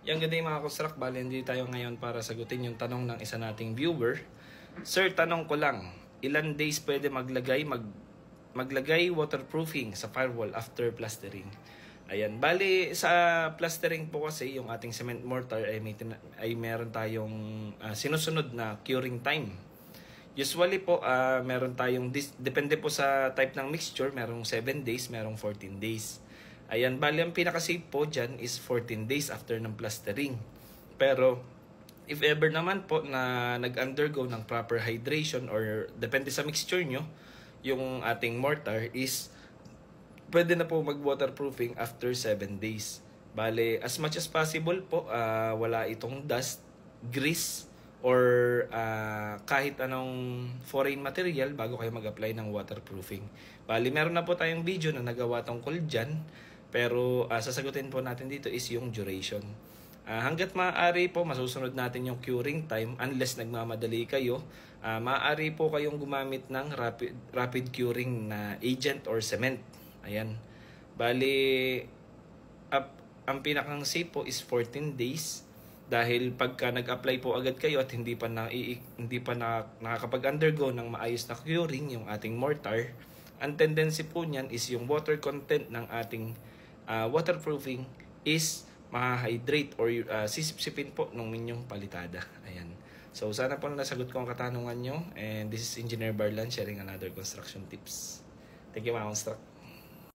Yung good day mga construct, bali hindi tayo ngayon para sagutin yung tanong ng isa nating viewer. Sir, tanong ko lang, ilan days pwede maglagay waterproofing sa firewall after plastering? Ayan, bali sa plastering po kasi yung ating cement mortar ay meron tayong sinusunod na curing time. Usually po, meron tayong, depende po sa type ng mixture, merong 7 days, merong 14 days. Ayan, bali ang pinaka-safe po dyan is 14 days after ng plastering. Pero, if ever naman po na nag-undergo ng proper hydration or depende sa mixture nyo, yung ating mortar is pwede na po mag-waterproofing after 7 days. Bale, as much as possible po, wala itong dust, grease, or kahit anong foreign material bago kayo mag-apply ng waterproofing. Bali, meron na po tayong video na nagawa tungkol dyan. Pero sasagutin po natin dito is yung duration. Hanggat maaari po, masusunod natin yung curing time unless nagmamadali kayo. Maaari po kayong gumamit ng rapid curing na agent or cement. Ayan. Bali, ang pinakang safe po is 14 days. Dahil pagka nag-apply po agad kayo at hindi pa nakakapag-undergo ng maayos na curing yung ating mortar, ang tendency po niyan is yung water content ng ating waterproofing is ma-hydrate or sisipsipin po ng inyong palitada. Ayan. So, sana po nasagot ko ang katanungan nyo. And this is Engineer Barlan sharing another construction tips. Thank you mga construct.